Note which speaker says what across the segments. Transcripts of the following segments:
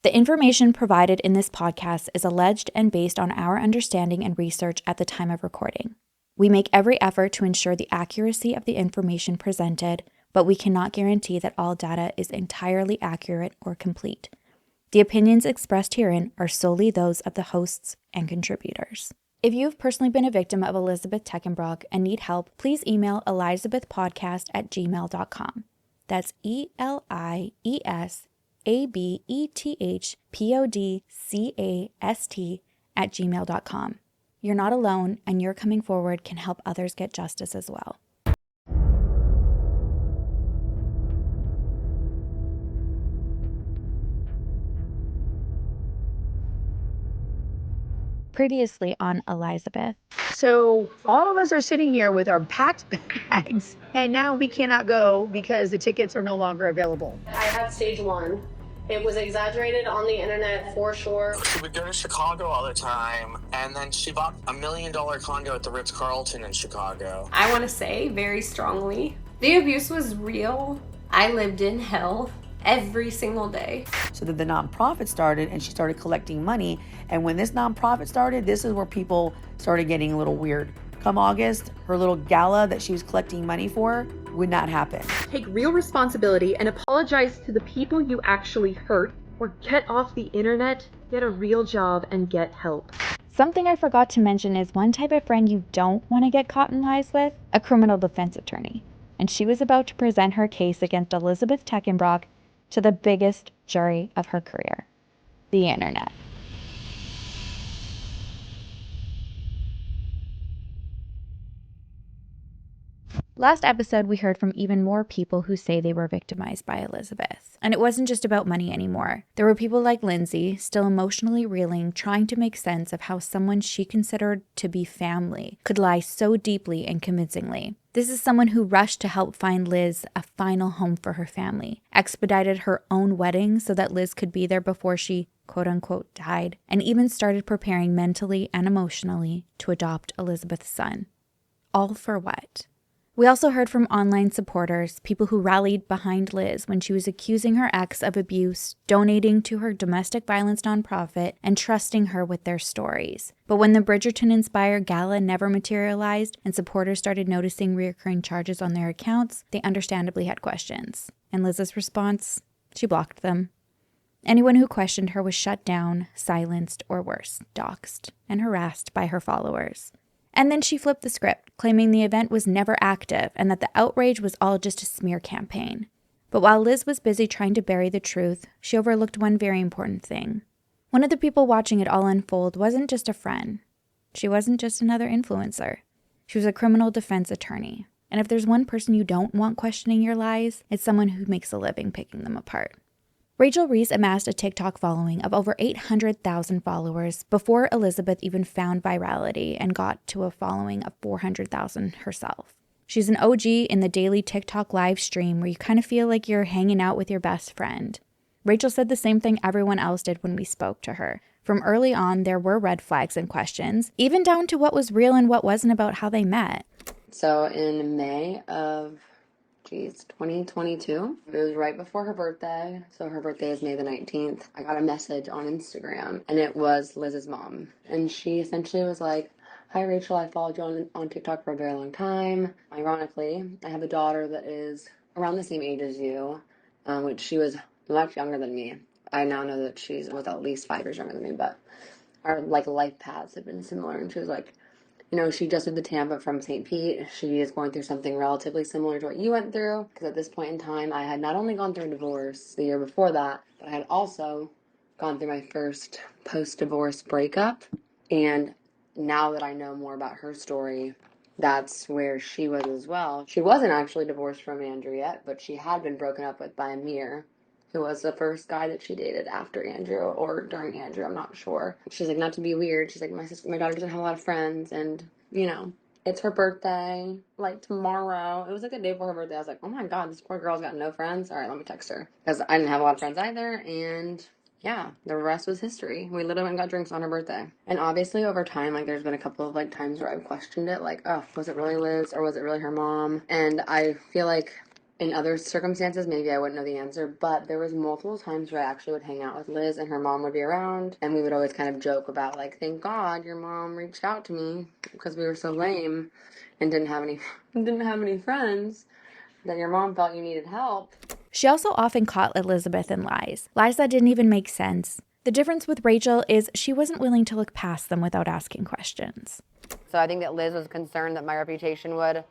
Speaker 1: The information provided in this podcast is alleged and based on our understanding and research at the time of recording. We make every effort to ensure the accuracy of the information presented, but we cannot guarantee that all data is entirely accurate or complete. The opinions expressed herein are solely those of the hosts and contributors. If you have personally been a victim of Elizabeth Teckenbrock and need help, please email eliesabethpodcast@gmail.com. That's ELIESABETHPODCAST@gmail.com. You're not alone, and your coming forward can help others get justice as well. Previously on Elizabeth.
Speaker 2: So all of us are sitting here with our packed bags, and now we cannot go because the tickets are no longer available.
Speaker 3: I had stage 1. It was exaggerated on the internet for sure.
Speaker 4: She would go to Chicago all the time, and then she bought $1 million condo at the Ritz-Carlton in Chicago.
Speaker 5: I want to say very strongly, the abuse was real. I lived in hell every single day.
Speaker 2: So that the nonprofit started, and she started collecting money. And when this nonprofit started, this is where people started getting a little weird. Come August, her little gala that she was collecting money for would not happen.
Speaker 6: Take real responsibility and apologize to the people you actually hurt, or get off the internet, get a real job, and get help.
Speaker 1: Something I forgot to mention is one type of friend you don't want to get caught in lies with, a criminal defense attorney. And she was about to present her case against Elizabeth Teckenbrock to the biggest jury of her career, the internet. Last episode, we heard from even more people who say they were victimized by Elizabeth. And it wasn't just about money anymore. There were people like Lindsay, still emotionally reeling, trying to make sense of how someone she considered to be family could lie so deeply and convincingly. This is someone who rushed to help find Liz a final home for her family, expedited her own wedding so that Liz could be there before she, quote-unquote, died, and even started preparing mentally and emotionally to adopt Elizabeth's son. All for what? We also heard from online supporters, people who rallied behind Liz when she was accusing her ex of abuse, donating to her domestic violence nonprofit, and trusting her with their stories. But when the Bridgerton-inspired gala never materialized and supporters started noticing recurring charges on their accounts, they understandably had questions. And Liz's response? She blocked them. Anyone who questioned her was shut down, silenced, or worse, doxxed, and harassed by her followers. And then she flipped the script, claiming the event was never active and that the outrage was all just a smear campaign. But while Liz was busy trying to bury the truth, she overlooked one very important thing. One of the people watching it all unfold wasn't just a friend. She wasn't just another influencer. She was a criminal defense attorney. And if there's one person you don't want questioning your lies, it's someone who makes a living picking them apart. Rachel Reese amassed a TikTok following of over 800,000 followers before Elizabeth even found virality and got to a following of 400,000 herself. She's an OG in the daily TikTok live stream where you kind of feel like you're hanging out with your best friend. Rachel said the same thing everyone else did when we spoke to her. From early on, there were red flags and questions, even down to what was real and what wasn't about how they met.
Speaker 7: So in May of 2022. It was right before her birthday. So her birthday is May the 19th. I got a message on Instagram and it was Liz's mom. And she essentially was like, "Hi Rachel, I followed you on TikTok for a very long time. Ironically, I have a daughter that is around the same age as you, which she was much younger than me. I now know that she was at least 5 years younger than me, but our life paths have been similar." And she was like, she just did the Tampa from St. Pete. She is going through something relatively similar to what you went through. Because at this point in time, I had not only gone through a divorce the year before that, but I had also gone through my first post-divorce breakup. And now that I know more about her story, that's where she was as well. She wasn't actually divorced from Andrew yet, but she had been broken up with by Amir, who was the first guy that she dated after Andrew or during Andrew, I'm not sure. She's like, not to be weird, she's like, my daughter doesn't have a lot of friends, and, it's her birthday, tomorrow. It was a good day for her birthday. I was like, oh my god, this poor girl's got no friends. All right, let me text her. Because I didn't have a lot of friends either, and yeah, the rest was history. We literally went and got drinks on her birthday. And obviously over time, there's been a couple of times where I've questioned it, was it really Liz or was it really her mom? And I feel like In other circumstances, maybe I wouldn't know the answer, but there was multiple times where I actually would hang out with Liz and her mom would be around, and we would always kind of joke about, like, thank God your mom reached out to me because we were so lame and didn't have any friends, that your mom felt you needed help.
Speaker 1: She also often caught Elizabeth in lies that didn't even make sense. The difference with Rachel is she wasn't willing to look past them without asking questions.
Speaker 7: So I think that Liz was concerned that my reputation would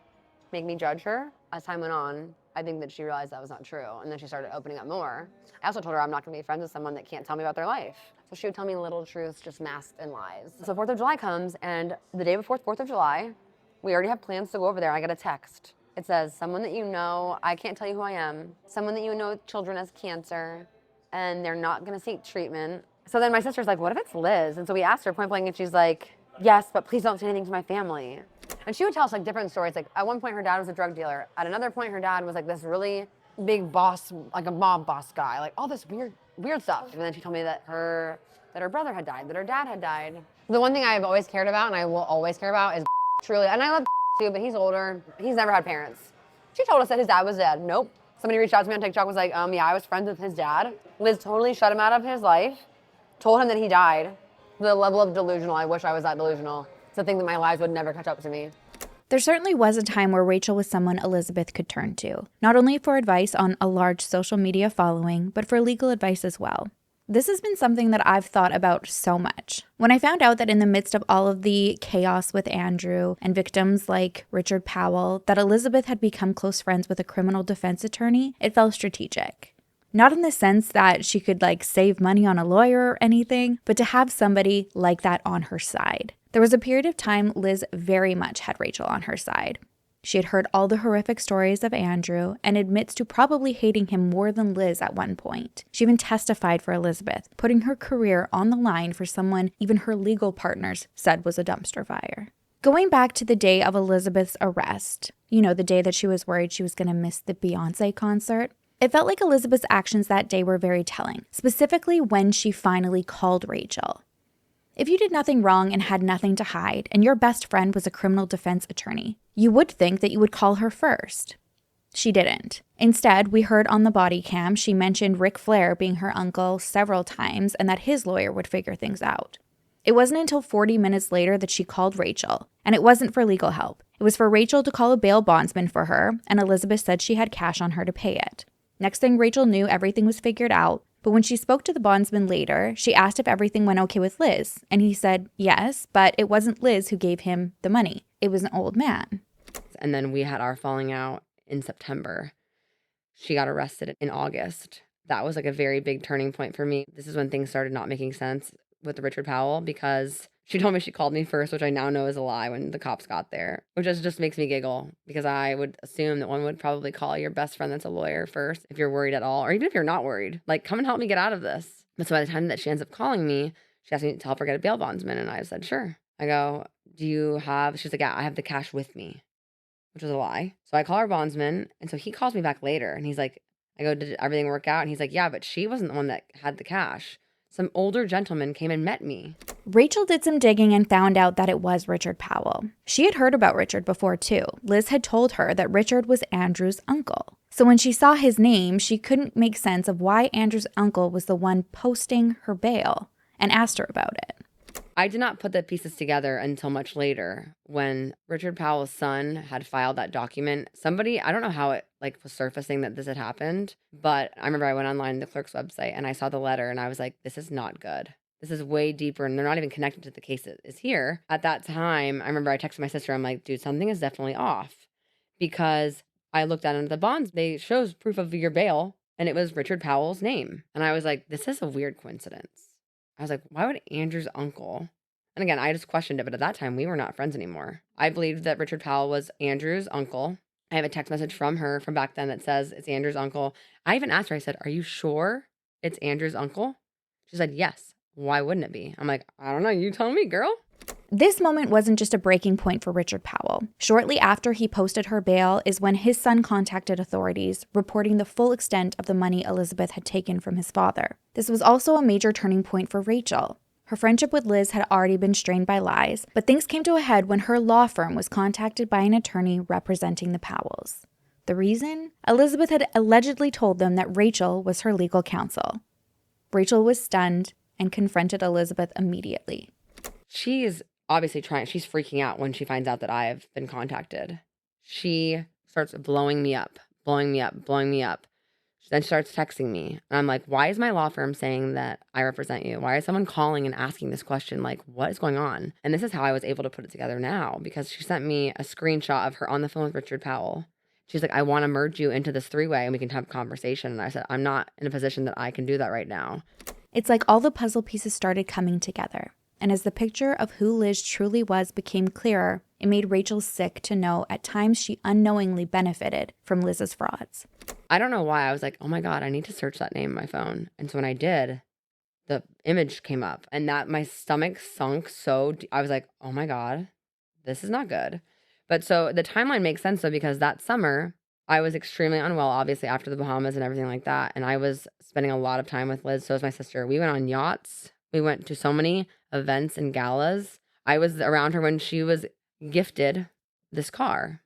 Speaker 7: make me judge her. As time went on, I think that she realized that was not true, and then she started opening up more. I also told her I'm not going to be friends with someone that can't tell me about their life. So she would tell me little truths just masked in lies. So 4th of July comes, and the day before 4th of July, we already have plans to go over there. I get a text. It says, someone that you know, I can't tell you who I am, someone that you know with children has cancer, and they're not going to seek treatment. So then my sister's like, what if it's Liz? And so we asked her point blank, and she's like, yes, but please don't say anything to my family. And she would tell us like different stories. Like at one point her dad was a drug dealer. At another point her dad was like this really big boss, like a mob boss guy, like all this weird stuff. And then she told me that her brother had died, that her dad had died. The one thing I've always cared about and I will always care about is truly, and I love too, but he's older. He's never had parents. She told us that his dad was dead. Nope. Somebody reached out to me on TikTok, was like, yeah, I was friends with his dad. Liz totally shut him out of his life, told him that he died. The level of delusional, I wish I was that delusional. It's the thing that my lies would never catch up to me.
Speaker 1: There certainly was a time where Rachel was someone Elizabeth could turn to, not only for advice on a large social media following, but for legal advice as well. This has been something that I've thought about so much. When I found out that in the midst of all of the chaos with Andrew and victims like Richard Powell, that Elizabeth had become close friends with a criminal defense attorney, it felt strategic. Not in the sense that she could save money on a lawyer or anything, but to have somebody like that on her side. There was a period of time Liz very much had Rachel on her side. She had heard all the horrific stories of Andrew and admits to probably hating him more than Liz at one point. She even testified for Elizabeth, putting her career on the line for someone even her legal partners said was a dumpster fire. Going back to the day of Elizabeth's arrest, the day that she was worried she was going to miss the Beyonce concert, it felt like Elizabeth's actions that day were very telling, specifically when she finally called Rachel. If you did nothing wrong and had nothing to hide, and your best friend was a criminal defense attorney, you would think that you would call her first. She didn't. Instead, we heard on the body cam she mentioned Ric Flair being her uncle several times and that his lawyer would figure things out. It wasn't until 40 minutes later that she called Rachel, and it wasn't for legal help. It was for Rachel to call a bail bondsman for her, and Elizabeth said she had cash on her to pay it. Next thing Rachel knew, everything was figured out, but when she spoke to the bondsman later, she asked if everything went okay with Liz, and he said yes, but it wasn't Liz who gave him the money. It was an old man.
Speaker 7: And then we had our falling out in September. She got arrested in August. That was a very big turning point for me. This is when things started not making sense with Richard Powell, because she told me she called me first, which I now know is a lie when the cops got there, which just makes me giggle, because I would assume that one would probably call your best friend that's a lawyer first if you're worried at all, or even if you're not worried. Come and help me get out of this. But so by the time that she ends up calling me, she asked me to help her get a bail bondsman, and I said, sure. I go, she's like, yeah, I have the cash with me, which was a lie. So I call her bondsman, and so he calls me back later, and he's like, I go, did everything work out? And he's like, yeah, but she wasn't the one that had the cash. Some older gentleman came and met me.
Speaker 1: Rachel did some digging and found out that it was Richard Powell. She had heard about Richard before too. Liz had told her that Richard was Andrew's uncle. So when she saw his name, she couldn't make sense of why Andrew's uncle was the one posting her bail, and asked her about it.
Speaker 7: I did not put the pieces together until much later when Richard Powell's son had filed that document. Somebody, I don't know how it was surfacing that this had happened, but I remember I went online to the clerk's website and I saw the letter and I was like, this is not good. This is way deeper and they're not even connected to the case that is here. At that time, I remember I texted my sister, I'm like, dude, something is definitely off, because I looked at the bonds, they shows proof of your bail and it was Richard Powell's name. And I was like, this is a weird coincidence. I was like, why would Andrew's uncle? And again, I just questioned it, but at that time, we were not friends anymore. I believed that Richard Powell was Andrew's uncle. I have a text message from her from back then that says it's Andrew's uncle. I even asked her, I said, are you sure it's Andrew's uncle? She said, yes. Why wouldn't it be? I'm like, I don't know. You tell me, girl.
Speaker 1: This moment wasn't just a breaking point for Richard Powell. Shortly after he posted her bail is when his son contacted authorities, reporting the full extent of the money Elizabeth had taken from his father. This was also a major turning point for Rachel. Her friendship with Liz had already been strained by lies, but things came to a head when her law firm was contacted by an attorney representing the Powells. The reason? Elizabeth had allegedly told them that Rachel was her legal counsel. Rachel was stunned and confronted Elizabeth immediately.
Speaker 7: She is obviously she's freaking out when she finds out that I have been contacted. She starts blowing me up. She then starts texting me. And I'm like, why is my law firm saying that I represent you? Why is someone calling and asking this question? Like, what is going on? And this is how I was able to put it together now, because she sent me a screenshot of her on the phone with Richard Powell. She's like, I want to merge you into this three-way and we can have a conversation. And I said, I'm not in a position that I can do that right now.
Speaker 1: It's like all the puzzle pieces started coming together. And as the picture of who Liz truly was became clearer, it made Rachel sick to know at times she unknowingly benefited from Liz's frauds.
Speaker 7: I don't know why. I was like, oh my God, I need to search that name in my phone. And so when I did, the image came up and that my stomach sunk so deep. I was like, oh my God, this is not good. But so the timeline makes sense though, because that summer I was extremely unwell, obviously after the Bahamas and everything like that. And I was spending a lot of time with Liz. So was my sister. We went on yachts. We went to so many events and galas. I was around her when she was gifted this car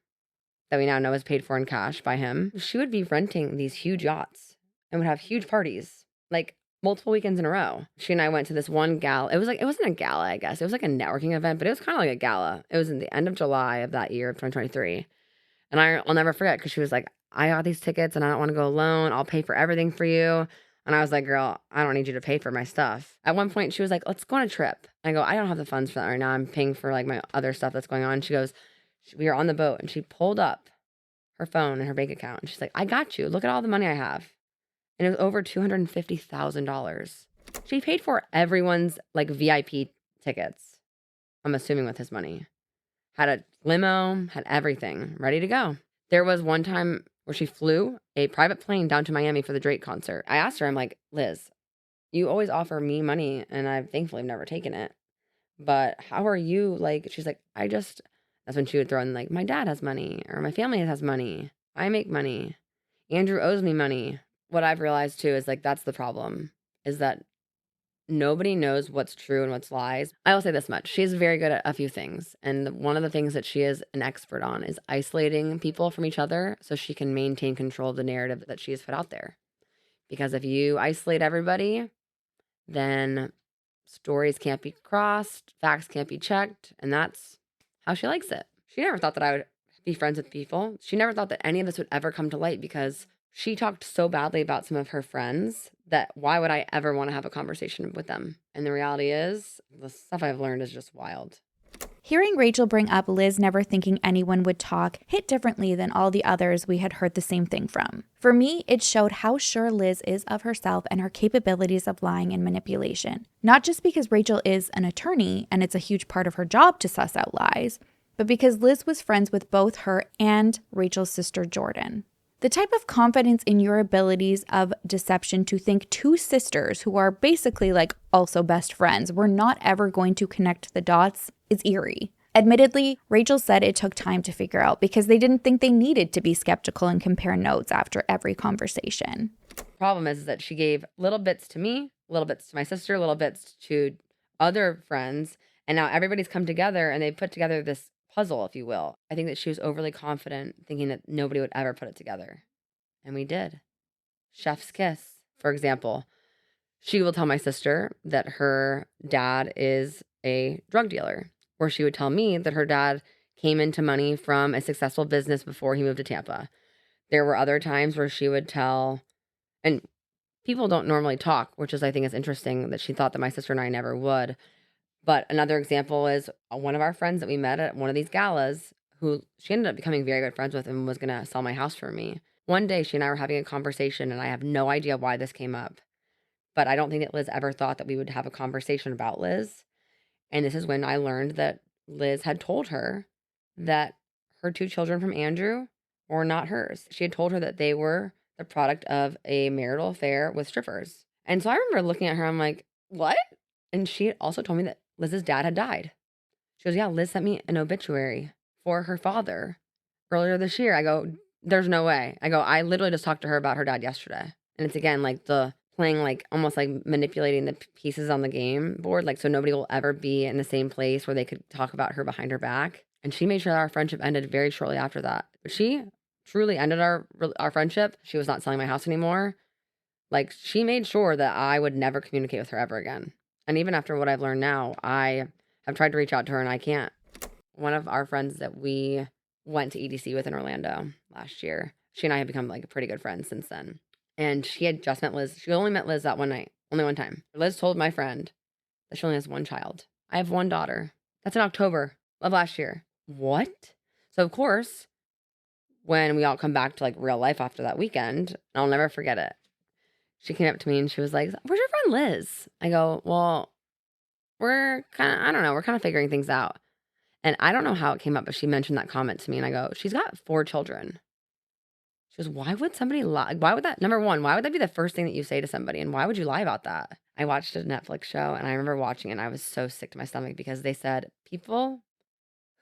Speaker 7: that we now know is paid for in cash by him. She would be renting these huge yachts and would have huge parties, like multiple weekends in a row. She and I went to this one gala. It wasn't a gala, I guess. It was like a networking event, but it was kind of like a gala. It was in the end of July of that year of 2023. And I'll never forget because she was like, I got these tickets and I don't want to go alone. I'll pay for everything for you. And I was like, girl, I don't need you to pay for my stuff. At one point, she was like, let's go on a trip. I go, I don't have the funds for that right now. I'm paying for like my other stuff that's going on. She goes, we were on the boat and she pulled up her phone and her bank account. And she's like, I got you. Look at all the money I have. And it was over $250,000. She paid for everyone's like VIP tickets. I'm assuming with his money. Had a limo, had everything ready to go. There was one time where she flew a private plane down to Miami for the Drake concert. I asked her, I'm like, Liz, you always offer me money and I've thankfully never taken it. But how are you? Like, she's like, that's when she would throw in like, my dad has money or my family has money. I make money. Andrew owes me money. What I've realized too is like, that's the problem, is that nobody knows what's true and what's lies. I will say this much. She's very good at a few things. And one of the things that she is an expert on is isolating people from each other so she can maintain control of the narrative that she has put out there. Because if you isolate everybody, then stories can't be crossed, facts can't be checked, and that's how she likes it. She never thought that I would be friends with people. She never thought that any of this would ever come to light because she talked so badly about some of her friends that why would I ever want to have a conversation with them? And the reality is, the stuff I've learned is just wild.
Speaker 1: Hearing Rachel bring up Liz never thinking anyone would talk hit differently than all the others we had heard the same thing from. For me, it showed how sure Liz is of herself and her capabilities of lying and manipulation. Not just because Rachel is an attorney and it's a huge part of her job to suss out lies, but because Liz was friends with both her and Rachel's sister Jordan. The type of confidence in your abilities of deception to think two sisters who are basically like also best friends were not ever going to connect the dots is eerie. Admittedly, Rachel said it took time to figure out because they didn't think they needed to be skeptical and compare notes after every conversation.
Speaker 7: Problem is that she gave little bits to me, little bits to my sister, little bits to other friends, and now everybody's come together and they put together this puzzle, if you will. I think that she was overly confident, thinking that nobody would ever put it together. And we did. Chef's kiss, for example. She will tell my sister that her dad is a drug dealer, or she would tell me that her dad came into money from a successful business before he moved to Tampa. There were other times where she would tell, and people don't normally talk, which is, I think, is interesting that she thought that my sister and I never would. But another example is one of our friends that we met at one of these galas, who she ended up becoming very good friends with and was going to sell my house for me. One day, she and I were having a conversation, and I have no idea why this came up. But I don't think that Liz ever thought that we would have a conversation about Liz. And this is when I learned that Liz had told her that her two children from Andrew were not hers. She had told her that they were the product of a marital affair with strippers. And so I remember looking at her, I'm like, what? And she also told me that Liz's dad had died. She goes, yeah, Liz sent me an obituary for her father earlier this year. I go, there's no way. I go, I literally just talked to her about her dad yesterday. And it's again, like the playing, like almost like manipulating the pieces on the game board. Like, so nobody will ever be in the same place where they could talk about her behind her back. And she made sure that our friendship ended very shortly after that. But she truly ended our friendship, she was not selling my house anymore. Like, she made sure that I would never communicate with her ever again. And even after what I've learned now, I have tried to reach out to her and I can't. One of our friends that we went to EDC with in Orlando last year, she and I have become like pretty good friends since then. And she had just met Liz. She only met Liz that one night, only one time. Liz told my friend that she only has one child. I have one daughter. That's in October of last year. What? So of course, when we all come back to like real life after that weekend, I'll never forget it. She came up to me and she was like, "Where's your friend Liz?" I go, "Well, we're kind of figuring things out." And I don't know how it came up, but she mentioned that comment to me and I go, "She's got 4 children." She goes, "Why would somebody lie? Why would that, number one, why would that be the first thing that you say to somebody? And why would you lie about that?" I watched a Netflix show and I remember watching it and I was so sick to my stomach because they said people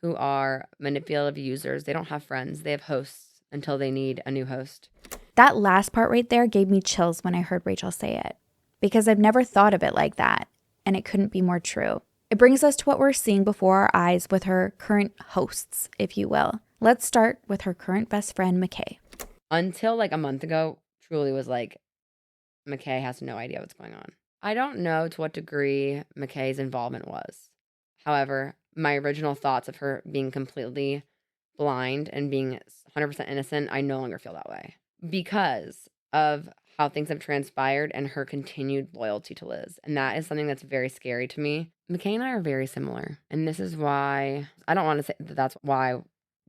Speaker 7: who are manipulative users, they don't have friends. They have hosts until they need a new host.
Speaker 1: That last part right there gave me chills when I heard Rachel say it, because I've never thought of it like that, and it couldn't be more true. It brings us to what we're seeing before our eyes with her current hosts, if you will. Let's start with her current best friend, McKay.
Speaker 7: Until like a month ago, truly was like, McKay has no idea what's going on. I don't know to what degree McKay's involvement was. However, my original thoughts of her being completely blind and being 100% innocent, I no longer feel that way because of how things have transpired and her continued loyalty to Liz. And that is something that's very scary to me. McKay and I are very similar. And this is why, I don't want to say that that's why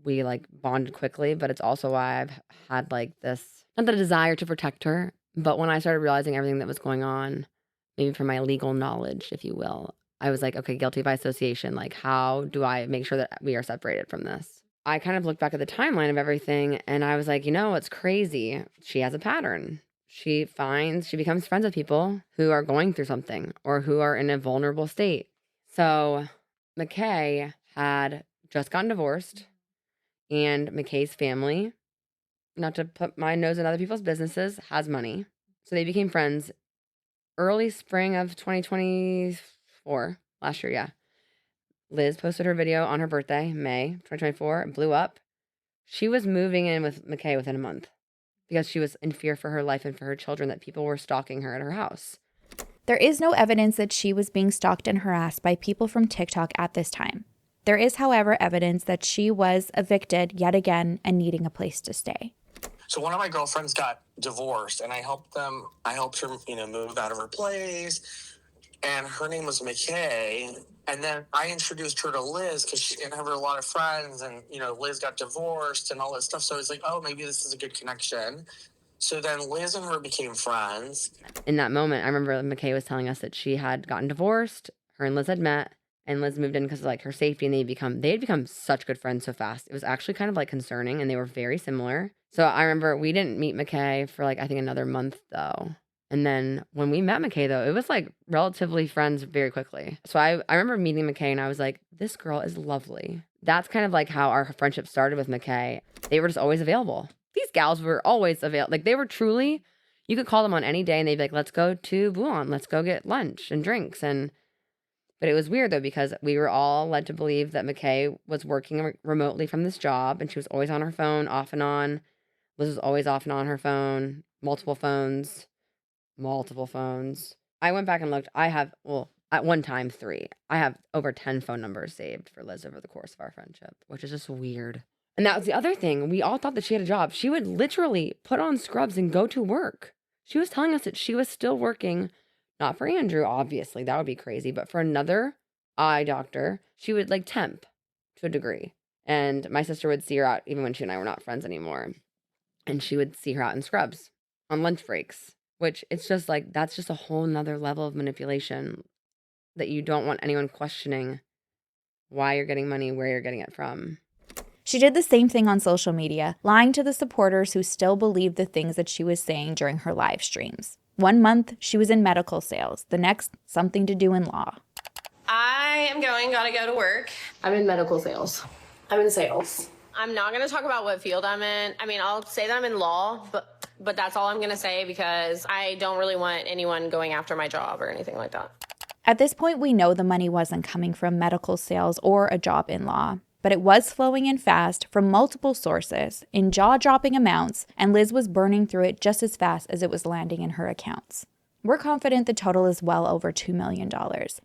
Speaker 7: we like bonded quickly, but it's also why I've had like this, not the desire to protect her, but when I started realizing everything that was going on, maybe from my legal knowledge, if you will, I was like, okay, guilty by association. Like, how do I make sure that we are separated from this? I kind of looked back at the timeline of everything and I was like, you know, what's crazy? She has a pattern. She becomes friends with people who are going through something or who are in a vulnerable state. So McKay had just gotten divorced and McKay's family, not to put my nose in other people's businesses, has money. So they became friends early spring of 2024, last year, yeah. Liz posted her video on her birthday, May 2024. It blew up. She was moving in with McKay within a month because she was in fear for her life and for her children that people were stalking her at her house.
Speaker 1: There is no evidence that she was being stalked and harassed by people from TikTok at this time. There is, however, evidence that she was evicted yet again and needing a place to stay.
Speaker 4: So one of my girlfriends got divorced and I helped her, move out of her place. And her name was McKay. And then I introduced her to Liz because she didn't have a lot of friends. And, Liz got divorced and all that stuff. So I was like, oh, maybe this is a good connection. So then Liz and her became friends.
Speaker 7: In that moment, I remember McKay was telling us that she had gotten divorced. Her and Liz had met. And Liz moved in because of like her safety. And they had become such good friends so fast. It was actually kind of like concerning. And they were very similar. So I remember we didn't meet McKay for like, I think another month though. And then when we met McKay, though, it was like relatively friends very quickly. So I remember meeting McKay and I was like, this girl is lovely. That's kind of like how our friendship started with McKay. They were just always available. These gals were always available. Like they were truly, you could call them on any day and they'd be like, let's go to Boulogne. Let's go get lunch and drinks. But it was weird though, because we were all led to believe that McKay was working remotely from this job and she was always on her phone, off and on. Liz was always off and on her phone, multiple phones. I went back and looked. I have, at one time 3. I have over 10 phone numbers saved for Liz over the course of our friendship, which is just weird. And that was the other thing. We all thought that she had a job. She would literally put on scrubs and go to work. She was telling us that she was still working, not for Andrew, obviously. That would be crazy. But for another eye doctor, she would like temp to a degree. And my sister would see her out even when she and I were not friends anymore. And she would see her out in scrubs on lunch breaks. Which it's just like, that's just a whole nother level of manipulation that you don't want anyone questioning why you're getting money, where you're getting it from.
Speaker 1: She did the same thing on social media, lying to the supporters who still believed the things that she was saying during her live streams. 1 month, she was in medical sales. The next, something to do in law.
Speaker 3: Gotta go to work.
Speaker 5: I'm in medical sales.
Speaker 3: I'm in sales. I'm not gonna talk about what field I'm in. I mean, I'll say that I'm in law, but that's all I'm gonna say because I don't really want anyone going after my job or anything like that.
Speaker 1: At this point, we know the money wasn't coming from medical sales or a job in law. but it was flowing in fast from multiple sources in jaw-dropping amounts, and Liz was burning through it just as fast as it was landing in her accounts. We're confident the total is well over $2 million,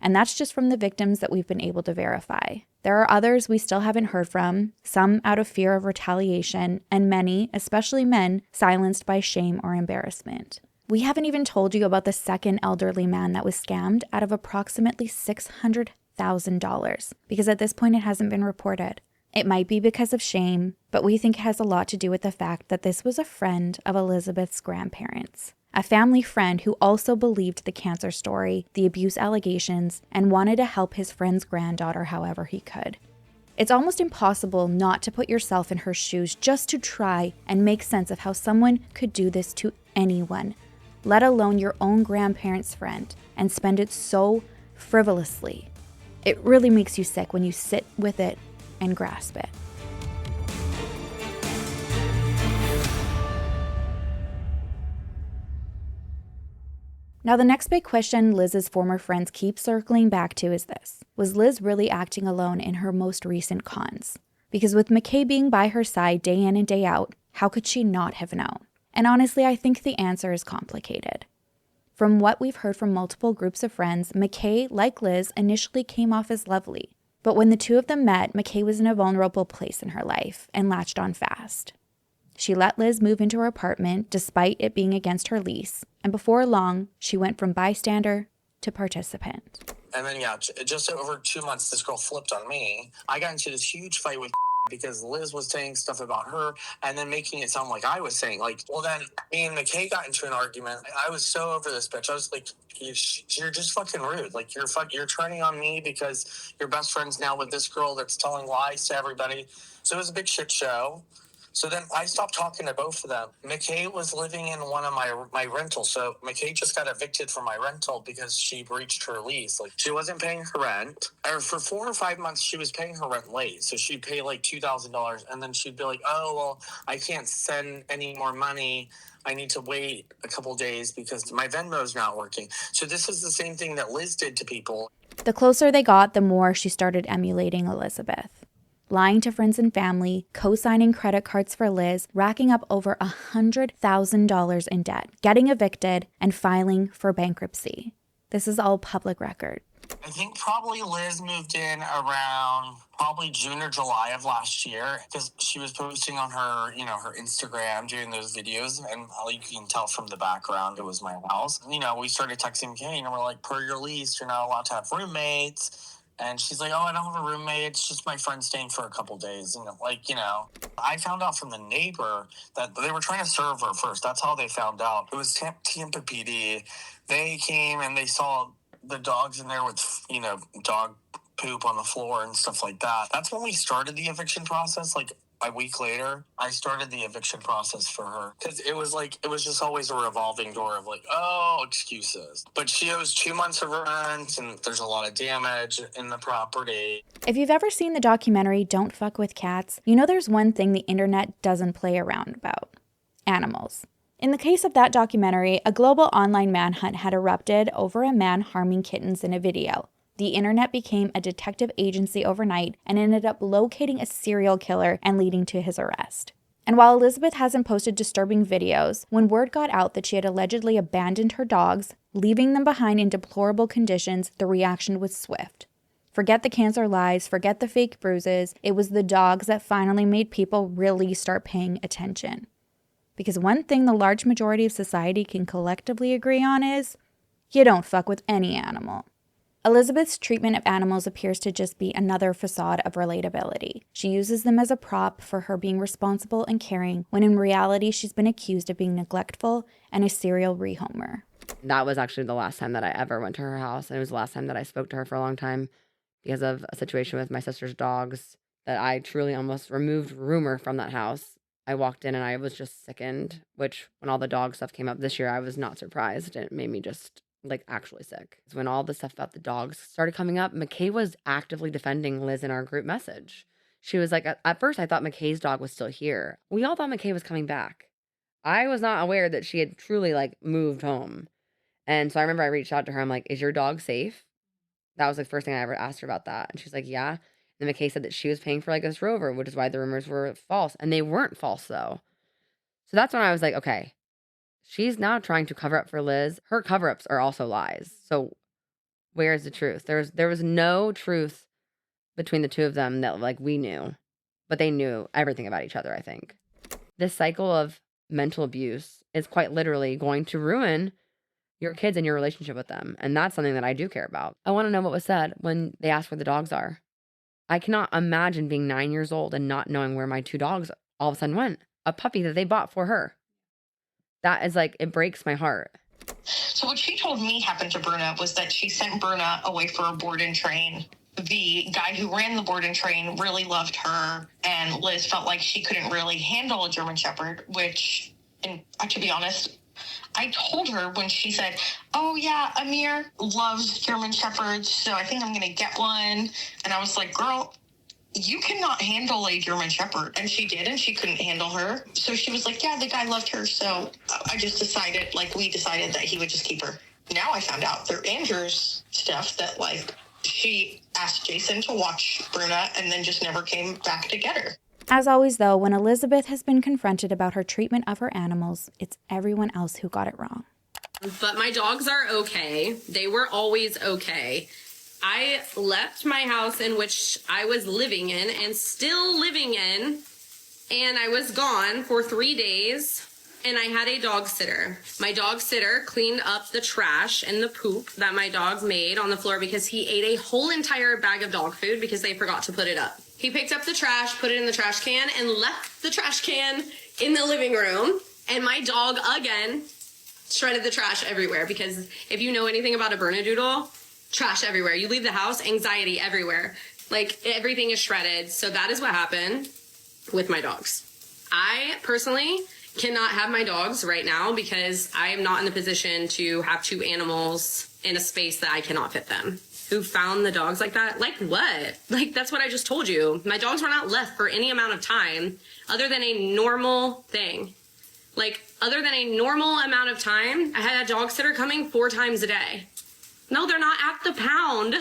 Speaker 1: and that's just from the victims that we've been able to verify. There are others we still haven't heard from, some out of fear of retaliation, and many, especially men, silenced by shame or embarrassment. We haven't even told you about the second elderly man that was scammed out of approximately $600,000, because at this point it hasn't been reported. It might be because of shame, but we think it has a lot to do with the fact that this was a friend of Elizabeth's grandparents. A family friend who also believed the cancer story, the abuse allegations, and wanted to help his friend's granddaughter however he could. It's almost impossible not to put yourself in her shoes just to try and make sense of how someone could do this to anyone, let alone your own grandparent's friend, and spend it so frivolously. It really makes you sick when you sit with it and grasp it. Now, the next big question Liz's former friends keep circling back to is this. Was Liz really acting alone in her most recent cons? Because with McKay being by her side day in and day out, how could she not have known? And honestly, I think the answer is complicated. From what we've heard from multiple groups of friends, McKay, like Liz, initially came off as lovely. But when the two of them met, McKay was in a vulnerable place in her life and latched on fast. She let Liz move into her apartment despite it being against her lease, and before long, she went from bystander to participant.
Speaker 4: And then, just over 2 months, this girl flipped on me. I got into this huge fight with because Liz was saying stuff about her and then making it sound like I was saying, then me and McKay got into an argument. I was so over this bitch. I was like, you're just fucking rude. Like, you're turning on me because your best friend's now with this girl that's telling lies to everybody. So it was a big shit show. So then I stopped talking to both of them. McKay was living in one of my rentals. So McKay just got evicted from my rental because she breached her lease. Like, she wasn't paying her rent. Or for 4 or 5 months, she was paying her rent late. So she'd pay like $2,000. And then she'd be like, oh, well, I can't send any more money. I need to wait a couple days because my Venmo's not working. So this is the same thing that Liz did to people.
Speaker 1: The closer they got, the more she started emulating Elizabeth. Lying to friends and family, co-signing credit cards for Liz, racking up over $100,000 in debt, getting evicted, and filing for bankruptcy. This is all public record.
Speaker 4: I think probably Liz moved in around probably June or July of last year because she was posting on her, her Instagram doing those videos, and you can tell from the background it was my house. We started texting McKay and we're like, per your lease, you're not allowed to have roommates. And she's like, oh, I don't have a roommate. It's just my friend staying for a couple days. I found out from the neighbor that they were trying to serve her first. That's how they found out. It was Tampa PD. They came and they saw the dogs in there with, dog poop on the floor and stuff like that. That's when we started the eviction process. Like a week later, I started the eviction process for her because it was just always a revolving door of excuses. But she owes 2 months of rent and there's a lot of damage in the property.
Speaker 1: If you've ever seen the documentary Don't Fuck with Cats, you know there's one thing the internet doesn't play around about: animals. In the case of that documentary, a global online manhunt had erupted over a man harming kittens in a video. The internet became a detective agency overnight and ended up locating a serial killer and leading to his arrest. And while Elizabeth hasn't posted disturbing videos, when word got out that she had allegedly abandoned her dogs, leaving them behind in deplorable conditions, the reaction was swift. Forget the cancer lies, forget the fake bruises. It was the dogs that finally made people really start paying attention. Because one thing the large majority of society can collectively agree on is, you don't fuck with any animal. Elizabeth's treatment of animals appears to just be another facade of relatability. She uses them as a prop for her being responsible and caring, when in reality she's been accused of being neglectful and a serial rehomer.
Speaker 7: That was actually the last time that I ever went to her house, and it was the last time that I spoke to her for a long time because of a situation with my sister's dogs that I truly almost removed Rumor from that house. I walked in and I was just sickened, which when all the dog stuff came up this year, I was not surprised. It made me just actually sick. When all the stuff about the dogs started coming up, McKay was actively defending Liz in our group message. She was like, at first I thought McKay's dog was still here. We all thought McKay was coming back. I was not aware that she had truly moved home. And so I remember I reached out to her. I'm like, is your dog safe? That was the first thing I ever asked her about that. And she's like, yeah. And And McKay said that she was paying for like this rover, which is why the rumors were false. And they weren't false though. So that's when I was like, okay, she's now trying to cover up for Liz. Her cover-ups are also lies. So where's the truth? There was no truth between the two of them that like we knew, but they knew everything about each other, I think. This cycle of mental abuse is quite literally going to ruin your kids and your relationship with them. And that's something that I do care about. I want to know what was said when they asked where the dogs are. I cannot imagine being 9 years old and not knowing where my 2 dogs all of a sudden went. A puppy that they bought for her. That is like, it breaks my heart.
Speaker 8: So what she told me happened to Bruna was that she sent Bruna away for a board and train. The guy who ran the board and train really loved her, and Liz felt like she couldn't really handle a German Shepherd, which, and to be honest, I told her when she said, oh yeah, Amir loves German Shepherds, so I think I'm going to get one. And I was like, girl, you cannot handle a German Shepherd. And she did, and she couldn't handle her. So she was like, yeah, the guy loved her. So I just decided, like, we decided that he would just keep her. Now I found out through Andrew's stuff that, like, she asked Jason to watch Bruna and then just never came back to get her.
Speaker 1: As always, though, when Elizabeth has been confronted about her treatment of her animals, it's everyone else who got it wrong.
Speaker 3: But my dogs are okay. They were always okay. I left my house in which I was living in and still living in, and I was gone for 3 days, and I had a dog sitter. My dog sitter cleaned up the trash and the poop that my dog made on the floor because he ate a whole entire bag of dog food because they forgot to put it up. He picked up the trash, put it in the trash can, and left the trash can in the living room, and my dog, again, shredded the trash everywhere because if you know anything about a Bernedoodle, trash everywhere. You leave the house, anxiety everywhere. Like, everything is shredded. So that is what happened with my dogs. I personally cannot have my dogs right now because I am not in the position to have 2 animals in a space that I cannot fit them. Who found the dogs like that? Like what? Like, that's what I just told you. My dogs were not left for any amount of time other than a normal thing. Like, other than a normal amount of time, I had a dog sitter coming 4 times a day. No, they're not at the pound.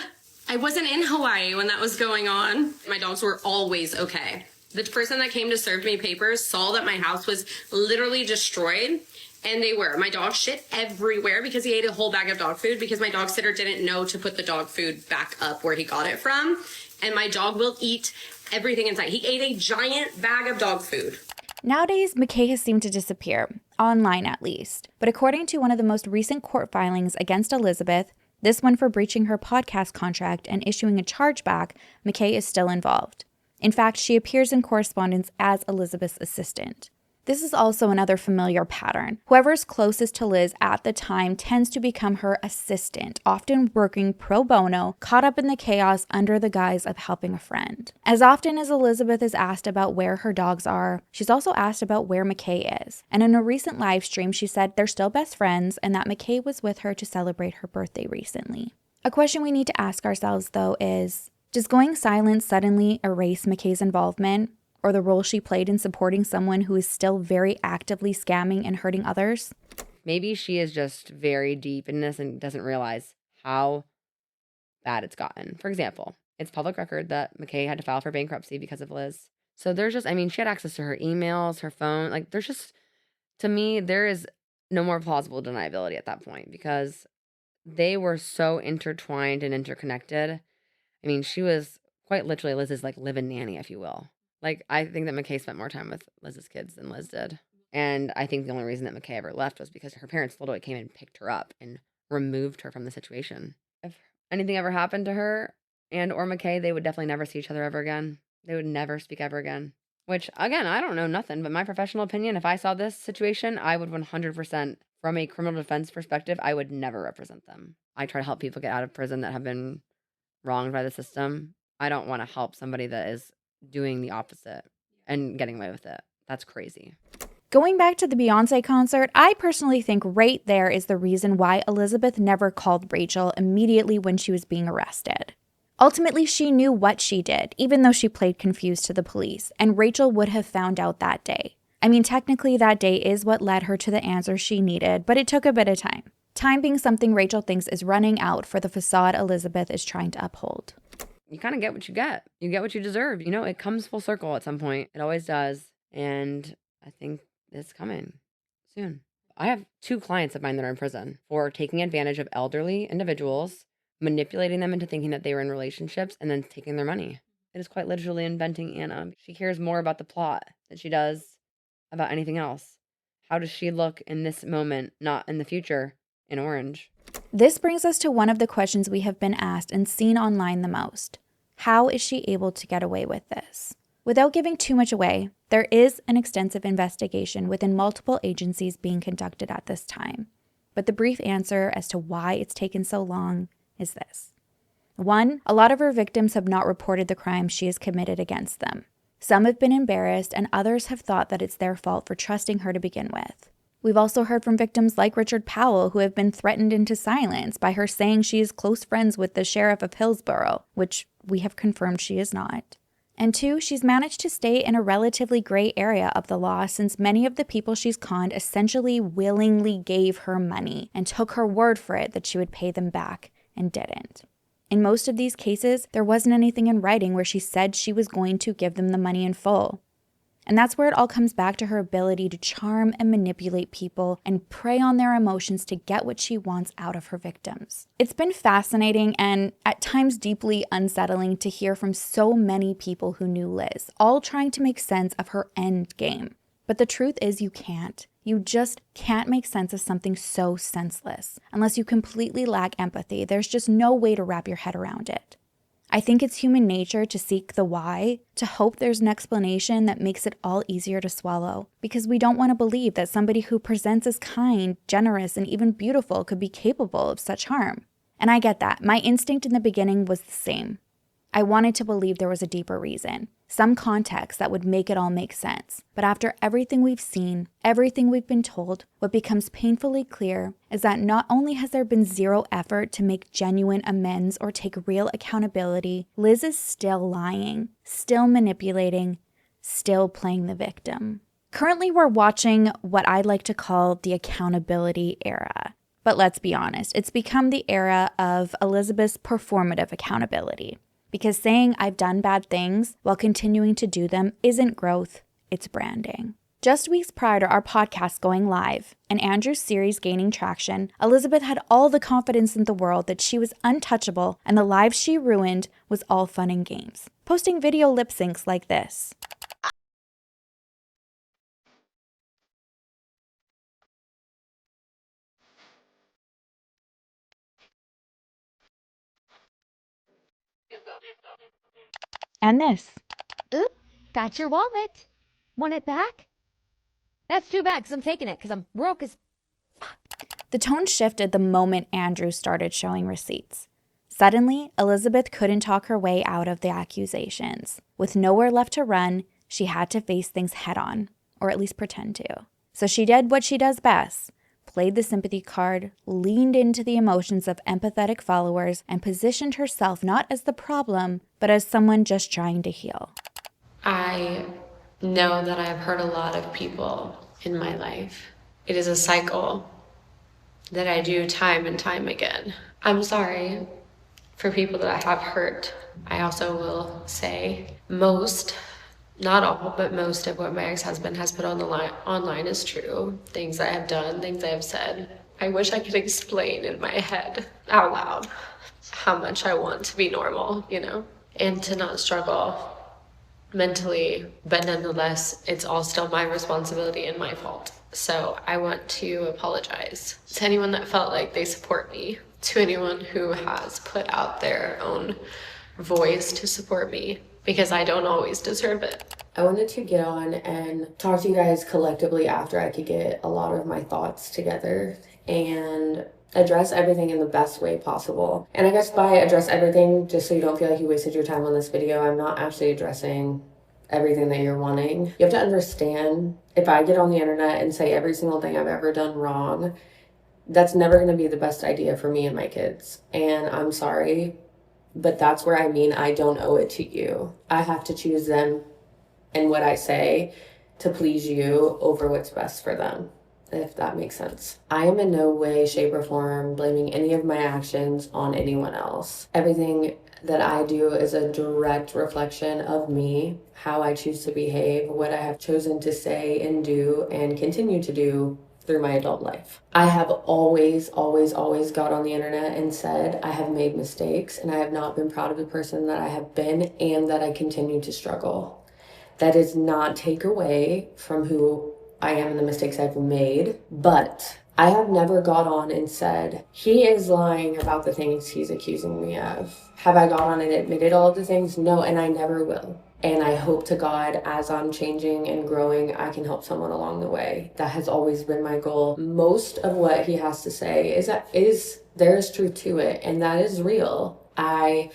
Speaker 3: I wasn't in Hawaii when that was going on. My dogs were always okay. The person that came to serve me papers saw that my house was literally destroyed, and they were. My dog shit everywhere because he ate a whole bag of dog food because my dog sitter didn't know to put the dog food back up where he got it from, and my dog will eat everything inside. He ate a giant bag of dog food.
Speaker 1: Nowadays, McKay has seemed to disappear, online at least. But according to one of the most recent court filings against Elizabeth, this one for breaching her podcast contract and issuing a chargeback, McKay is still involved. In fact, she appears in correspondence as Elizabeth's assistant. This is also another familiar pattern. Whoever's closest to Liz at the time tends to become her assistant, often working pro bono, caught up in the chaos under the guise of helping a friend. As often as Elizabeth is asked about where her dogs are, she's also asked about where McKay is. And in a recent live stream, she said they're still best friends and that McKay was with her to celebrate her birthday recently. A question we need to ask ourselves, though, is, does going silent suddenly erase McKay's involvement? Or the role she played in supporting someone who is still very actively scamming and hurting others?
Speaker 7: Maybe she is just very deep in this and doesn't realize how bad it's gotten. For example, it's public record that McKay had to file for bankruptcy because of Liz. So there's just, I mean, she had access to her emails, her phone. Like, there's just, to me, there is no more plausible deniability at that point because they were so intertwined and interconnected. I mean, she was quite literally Liz's, like, live-in nanny, if you will. Like, I think that McKay spent more time with Liz's kids than Liz did. And I think the only reason that McKay ever left was because her parents literally came and picked her up and removed her from the situation. If anything ever happened to her and or McKay, they would definitely never see each other ever again. They would never speak ever again. Which, again, I don't know nothing, but my professional opinion, if I saw this situation, I would 100%, from a criminal defense perspective, I would never represent them. I try to help people get out of prison that have been wronged by the system. I don't want to help somebody that is doing the opposite and getting away with it. That's crazy.
Speaker 1: Going back to the Beyonce concert, I personally think right there is the reason why Elizabeth never called Rachel immediately when she was being arrested. Ultimately, she knew what she did, even though she played confused to the police, and Rachel would have found out that day. I mean, technically that day is what led her to the answer she needed, but it took a bit of time. Time being something Rachel thinks is running out for the facade Elizabeth is trying to uphold.
Speaker 9: you kind of get what you get. You get what you deserve. You know, it comes full circle at some point. It always does. And I think it's coming soon. I have 2 clients of mine that are in prison for taking advantage of elderly individuals, manipulating them into thinking that they were in relationships, and then taking their money. It is quite literally inventing Anna. She cares more about the plot than she does about anything else. How does she look in this moment, not in the future, in orange?
Speaker 1: This brings us to one of the questions we have been asked and seen online the most. How is she able to get away with this? Without giving too much away, there is an extensive investigation within multiple agencies being conducted at this time. But the brief answer as to why it's taken so long is this. 1, a lot of her victims have not reported the crimes she has committed against them. Some have been embarrassed, and others have thought that it's their fault for trusting her to begin with. We've also heard from victims like Richard Powell who have been threatened into silence by her saying she is close friends with the sheriff of Hillsborough, which we have confirmed she is not. And 2, she's managed to stay in a relatively gray area of the law since many of the people she's conned essentially willingly gave her money and took her word for it that she would pay them back and didn't. In most of these cases, there wasn't anything in writing where she said she was going to give them the money in full. And that's where it all comes back to her ability to charm and manipulate people and prey on their emotions to get what she wants out of her victims. It's been fascinating and at times deeply unsettling to hear from so many people who knew Liz, all trying to make sense of her end game. But the truth is you can't. You just can't make sense of something so senseless. Unless you completely lack empathy, there's just no way to wrap your head around it. I think it's human nature to seek the why, to hope there's an explanation that makes it all easier to swallow, because we don't want to believe that somebody who presents as kind, generous, and even beautiful could be capable of such harm. And I get that. My instinct in the beginning was the same. I wanted to believe there was a deeper reason, some context that would make it all make sense. But after everything we've seen, everything we've been told, what becomes painfully clear is that not only has there been zero effort to make genuine amends or take real accountability, Liz is still lying, still manipulating, still playing the victim. Currently, we're watching what I'd like to call the accountability era. But let's be honest, it's become the era of Elizabeth's performative accountability. Because saying I've done bad things while continuing to do them isn't growth, it's branding. Just weeks prior to our podcast going live and Andrew's series gaining traction, Elizabeth had all the confidence in the world that she was untouchable and the lives she ruined was all fun and games, posting video lip syncs like this. And this.
Speaker 10: Oop, got your wallet. Want it back? That's too bad, because I'm taking it, because I'm broke as fuck.
Speaker 1: The tone shifted the moment Andrew started showing receipts. Suddenly, Elizabeth couldn't talk her way out of the accusations. With nowhere left to run, she had to face things head on, or at least pretend to. So she did what she does best. Played the sympathy card, leaned into the emotions of empathetic followers, and positioned herself not as the problem, but as someone just trying to heal.
Speaker 11: I know that I've hurt a lot of people in my life. It is a cycle that I do time and time again. I'm sorry for people that I have hurt. I also will say most, not all, but most of what my ex-husband has put on the online is true. Things I have done, things I have said. I wish I could explain in my head out loud how much I want to be normal, you know, and to not struggle mentally, but nonetheless, it's all still my responsibility and my fault. So I want to apologize to anyone that felt like they support me, to anyone who has put out their own voice to support me, because I don't always deserve it.
Speaker 12: I wanted to get on and talk to you guys collectively after I could get a lot of my thoughts together and address everything in the best way possible. And I guess by address everything, just so you don't feel like you wasted your time on this video, I'm not actually addressing everything that you're wanting. You have to understand, if I get on the internet and say every single thing I've ever done wrong, that's never going to be the best idea for me and my kids. And I'm sorry, but that's where I mean I don't owe it to you. I have to choose them and what I say to please you over what's best for them. if that makes sense. I am in no way, shape, or form blaming any of my actions on anyone else. Everything that I do is a direct reflection of me, how I choose to behave, what I have chosen to say and do and continue to do through my adult life. I have always got on the internet and said I have made mistakes and I have not been proud of the person that I have been and that I continue to struggle. That does not take away from who I am and the mistakes I've made, but I have never got on and said, he is lying about the things he's accusing me of. Have I got on and admitted all of the things? No, and I never will. And I hope to God, as I'm changing and growing, I can help someone along the way. That has always been my goal. Most of what he has to say there is truth to it, and that is real. I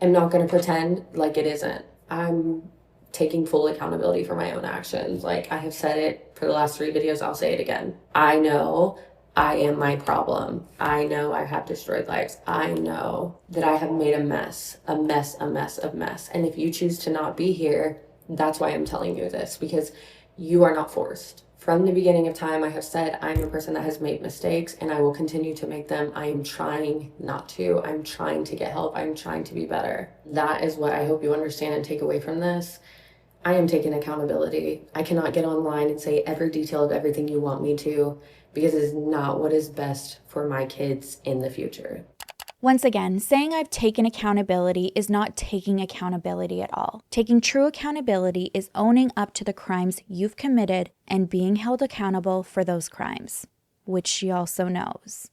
Speaker 12: am not going to pretend like it isn't. I'm taking full accountability for my own actions. Like I have said it for the last 3 videos, I'll say it again. I know I am my problem. I know I have destroyed lives. I know that I have made a mess. And if you choose to not be here, that's why I'm telling you this, because you are not forced. From the beginning of time, I have said I'm a person that has made mistakes and I will continue to make them. I am trying not to. I'm trying to get help. I'm trying to be better. That is what I hope you understand and take away from this. I am taking accountability. I cannot get online and say every detail of everything you want me to, because it is not what is best for my kids in the future.
Speaker 1: Once again, saying I've taken accountability is not taking accountability at all. Taking true accountability is owning up to the crimes you've committed and being held accountable for those crimes, which she also knows.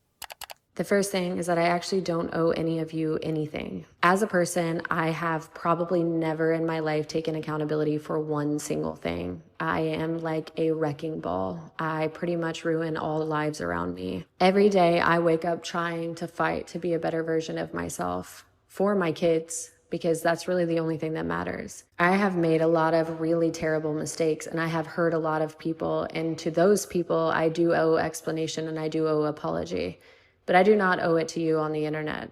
Speaker 12: The first thing is that I actually don't owe any of you anything. As a person, I have probably never in my life taken accountability for one single thing. I am like a wrecking ball. I pretty much ruin all the lives around me. Every day I wake up trying to fight to be a better version of myself for my kids, because that's really the only thing that matters. I have made a lot of really terrible mistakes and I have hurt a lot of people, and to those people I do owe explanation and I do owe apology. But I do not owe it to you on the internet.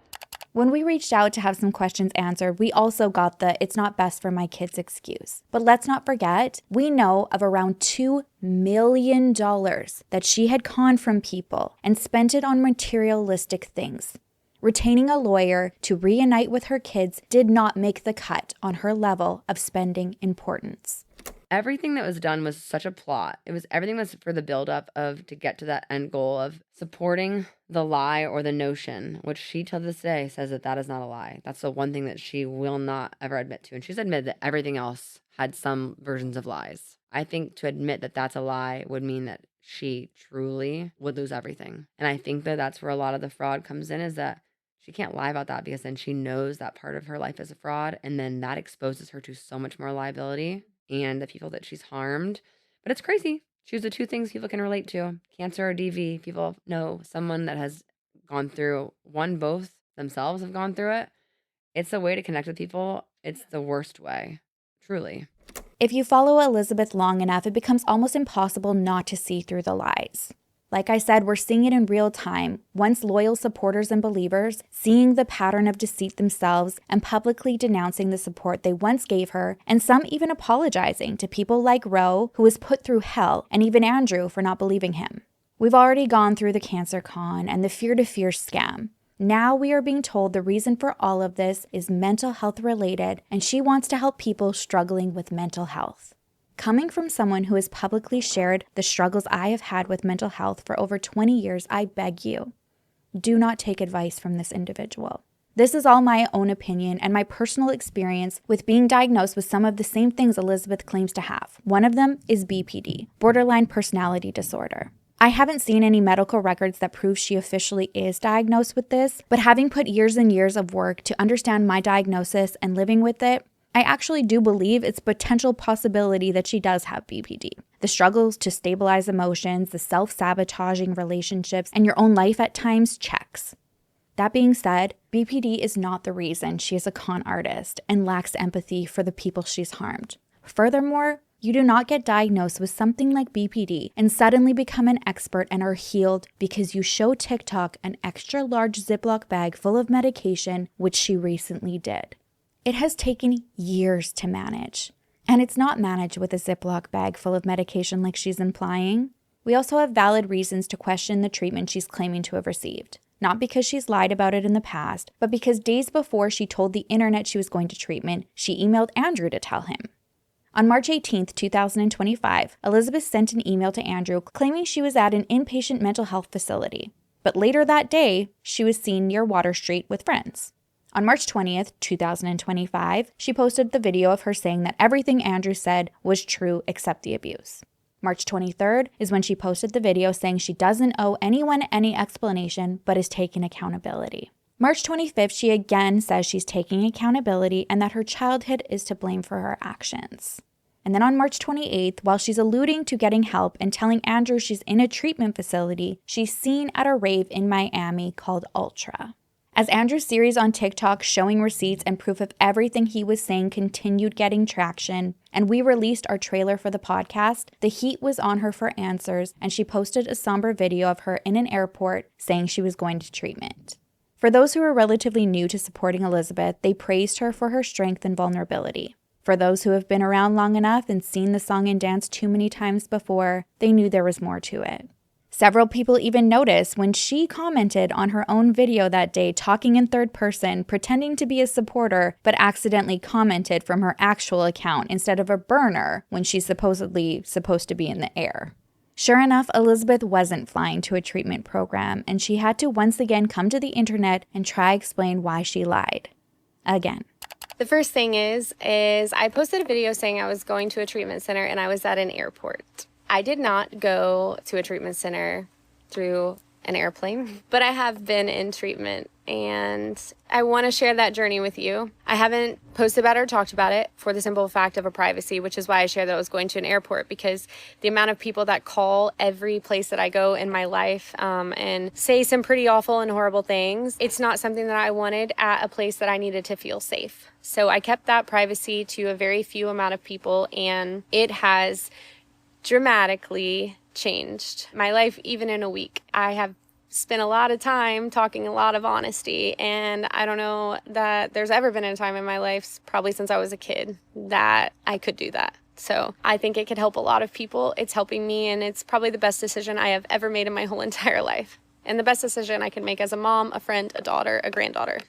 Speaker 1: When we reached out to have some questions answered, we also got the "it's not best for my kids" excuse. But let's not forget, we know of around $2 million that she had conned from people and spent it on materialistic things. Retaining a lawyer to reunite with her kids did not make the cut on her level of spending importance.
Speaker 9: Everything that was done was such a plot. Everything was for the buildup to get to that end goal of supporting the lie or the notion, which she till this day says that is not a lie. That's the one thing that she will not ever admit to. And she's admitted that everything else had some versions of lies. I think to admit that that's a lie would mean that she truly would lose everything. And I think that that's where a lot of the fraud comes in, is that she can't lie about that, because then she knows that part of her life is a fraud. And then that exposes her to so much more liability and the people that she's harmed. But it's crazy. Choose the 2 things people can relate to: cancer or DV. People know someone that has gone through one, both themselves have gone through it. It's a way to connect with people. It's the worst way, truly.
Speaker 1: If you follow Elizabeth long enough, it becomes almost impossible not to see through the lies. Like I said, we're seeing it in real time. Once loyal supporters and believers seeing the pattern of deceit themselves and publicly denouncing the support they once gave her, and some even apologizing to people like Roe, who was put through hell, and even Andrew for not believing him. We've already gone through the cancer con and the fear to fear scam. Now we are being told the reason for all of this is mental health related, and she wants to help people struggling with mental health. Coming from someone who has publicly shared the struggles I have had with mental health for over 20 years, I beg you, do not take advice from this individual. This is all my own opinion and my personal experience with being diagnosed with some of the same things Elizabeth claims to have. One of them is BPD, borderline personality disorder. I haven't seen any medical records that prove she officially is diagnosed with this, but having put years and years of work to understand my diagnosis and living with it, I actually do believe it's a potential possibility that she does have BPD. The struggles to stabilize emotions, the self-sabotaging relationships, and your own life at times checks. That being said, BPD is not the reason she is a con artist and lacks empathy for the people she's harmed. Furthermore, you do not get diagnosed with something like BPD and suddenly become an expert and are healed because you show TikTok an extra large Ziploc bag full of medication, which she recently did. It has taken years to manage, and it's not managed with a Ziploc bag full of medication like she's implying. We also have valid reasons to question the treatment she's claiming to have received. Not because she's lied about it in the past, but because days before she told the internet she was going to treatment, she emailed Andrew to tell him. On March 18, 2025, Elizabeth sent an email to Andrew claiming she was at an inpatient mental health facility. But later that day, she was seen near Water Street with friends. On March 20th, 2025, she posted the video of her saying that everything Andrew said was true except the abuse. March 23rd is when she posted the video saying she doesn't owe anyone any explanation but is taking accountability. March 25th, she again says she's taking accountability and that her childhood is to blame for her actions. And then on March 28th, while she's alluding to getting help and telling Andrew she's in a treatment facility, she's seen at a rave in Miami called Ultra. As Andrew's series on TikTok showing receipts and proof of everything he was saying continued getting traction, and we released our trailer for the podcast, the heat was on her for answers, and she posted a somber video of her in an airport saying she was going to treatment. For those who are relatively new to supporting Elizabeth, they praised her for her strength and vulnerability. For those who have been around long enough and seen the song and dance too many times before, they knew there was more to it. Several people even noticed when she commented on her own video that day talking in third person, pretending to be a supporter, but accidentally commented from her actual account instead of a burner when she's supposedly supposed to be in the air. Sure enough, Elizabeth wasn't flying to a treatment program, and she had to once again come to the internet and try explain why she lied. Again.
Speaker 5: The first thing is I posted a video saying I was going to a treatment center and I was at an airport. I did not go to a treatment center through an airplane, but I have been in treatment and I want to share that journey with you. I haven't posted about it or talked about it for the simple fact of a privacy, which is why I shared that I was going to an airport, because the amount of people that call every place that I go in my life and say some pretty awful and horrible things, it's not something that I wanted at a place that I needed to feel safe. So I kept that privacy to a very few amount of people, and it has dramatically changed my life. Even in a week, I have spent a lot of time talking a lot of honesty, and I don't know that there's ever been a time in my life, probably since I was a kid, that I could do that. So I think it could help a lot of people. It's helping me, and it's probably the best decision I have ever made in my whole entire life, and the best decision I can make as a mom, a friend, a daughter, a granddaughter.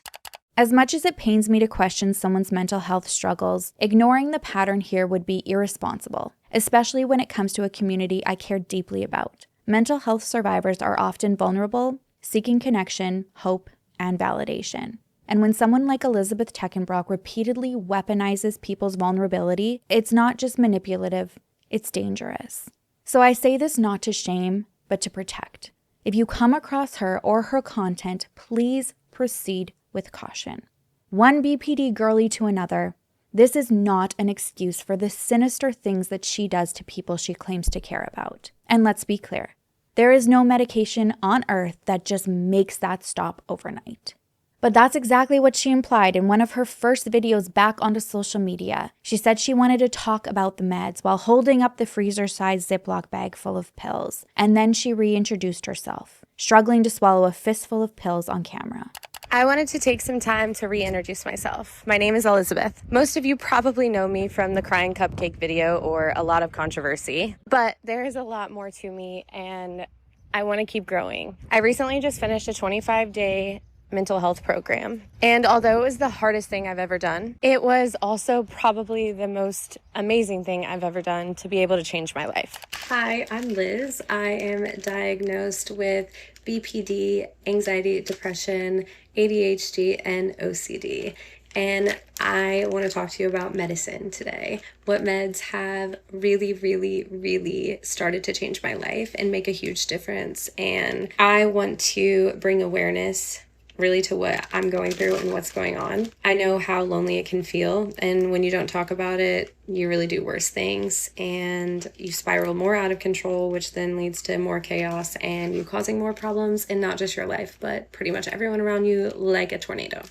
Speaker 1: As much as it pains me to question someone's mental health struggles, ignoring the pattern here would be irresponsible, especially when it comes to a community I care deeply about. Mental health survivors are often vulnerable, seeking connection, hope, and validation. And when someone like Elizabeth Teckenbrock repeatedly weaponizes people's vulnerability, it's not just manipulative, it's dangerous. So I say this not to shame, but to protect. If you come across her or her content, please proceed with caution. One BPD girly to another, this is not an excuse for the sinister things that she does to people she claims to care about. And let's be clear, there is no medication on earth that just makes that stop overnight. But that's exactly what she implied in one of her first videos back onto social media. She said she wanted to talk about the meds while holding up the freezer-sized Ziploc bag full of pills. And then she reintroduced herself, struggling to swallow a fistful of pills on camera.
Speaker 5: I wanted to take some time to reintroduce myself. My name is Elizabeth. Most of you probably know me from the Crying Cupcake video or a lot of controversy, but there is a lot more to me and I want to keep growing. I recently just finished a 25-day mental health program, and although it was the hardest thing I've ever done, it was also probably the most amazing thing I've ever done to be able to change my life. Hi, I'm Liz. I am diagnosed with BPD, anxiety, depression, ADHD, and OCD. And I want to talk to you about medicine today. What meds have really started to change my life and make a huge difference. And I want to bring awareness really to what I'm going through and what's going on. I know how lonely it can feel, and when you don't talk about it, you really do worse things, and you spiral more out of control, which then leads to more chaos and you causing more problems in not just your life, but pretty much everyone around you, like a tornado.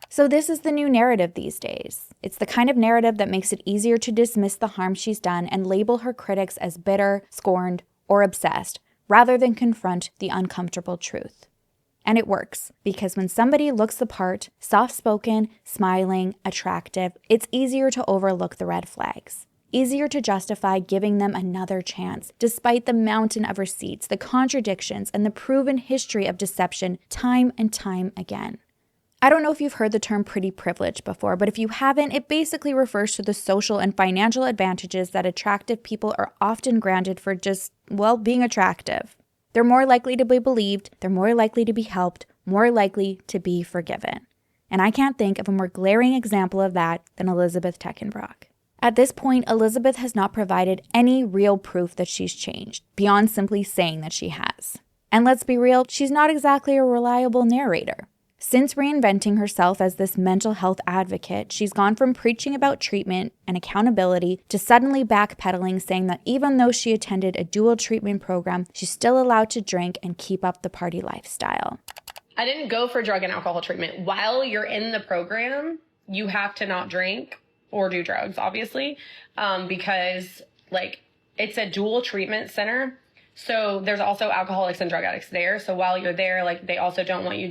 Speaker 5: So
Speaker 1: this is the new narrative these days. It's the kind of narrative that makes it easier to dismiss the harm she's done and label her critics as bitter, scorned, or obsessed, rather than confront the uncomfortable truth. And it works, because when somebody looks the part, soft-spoken, smiling, attractive, it's easier to overlook the red flags. easier to justify giving them another chance, despite the mountain of receipts, the contradictions, and the proven history of deception time and time again. I don't know if you've heard the term pretty privilege before, but if you haven't, it basically refers to the social and financial advantages that attractive people are often granted for just, well, being attractive. They're more likely to be believed, they're more likely to be helped, more likely to be forgiven. And I can't think of a more glaring example of that than Elizabeth Teckenbrock. At this point, Elizabeth has not provided any real proof that she's changed, beyond simply saying that she has. And let's be real, she's not exactly a reliable narrator. Since reinventing herself as this mental health advocate, she's gone from preaching about treatment and accountability to suddenly backpedaling, saying that even though she attended a dual treatment program, she's still allowed to drink and keep up the party lifestyle.
Speaker 3: I didn't go for drug and alcohol treatment. While you're in the program, you have to not drink or do drugs, obviously, because it's a dual treatment center. So there's also alcoholics and drug addicts there. So while you're there, they also don't want you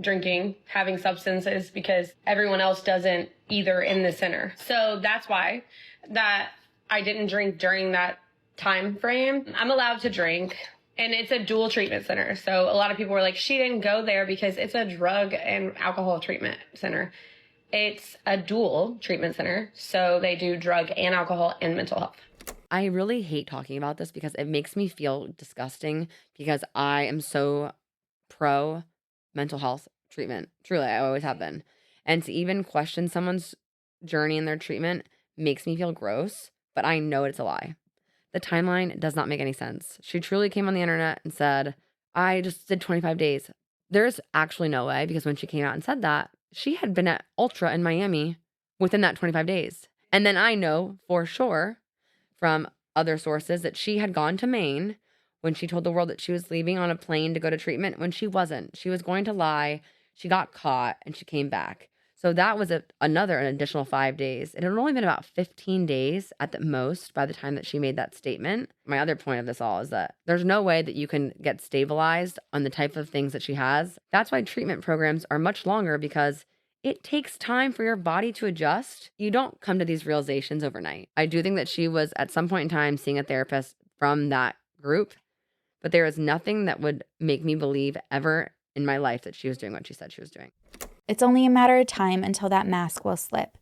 Speaker 3: drinking, having substances, because everyone else doesn't either in the center. So that's why that I didn't drink during that time frame. I'm allowed to drink, and it's a dual treatment center. So a lot of people were like, she didn't go there because it's a drug and alcohol treatment center. It's a dual treatment center. So they do drug and alcohol and mental health.
Speaker 9: I really hate talking about this because it makes me feel disgusting, because I am so pro mental health treatment. Truly, I always have been. And to even question someone's journey in their treatment makes me feel gross, but I know it's a lie. The timeline does not make any sense. She truly came on the internet and said, I just did 25 days. There's actually no way, because when she came out and said that, she had been at Ultra in Miami within that 25 days. And then I know for sure from other sources that she had gone to Maine when she told the world that she was leaving on a plane to go to treatment, when she wasn't. She was going to lie. She got caught and she came back. So that was an additional 5 days. It had only been about 15 days at the most by the time that she made that statement. My other point of this all is that there's no way that you can get stabilized on the type of things that she has. That's why treatment programs are much longer, because it takes time for your body to adjust. You don't come to these realizations overnight. I do think that she was at some point in time seeing a therapist from that group, but there is nothing that would make me believe ever in my life that she was doing what she said she was doing.
Speaker 1: It's only a matter of time until that mask will slip.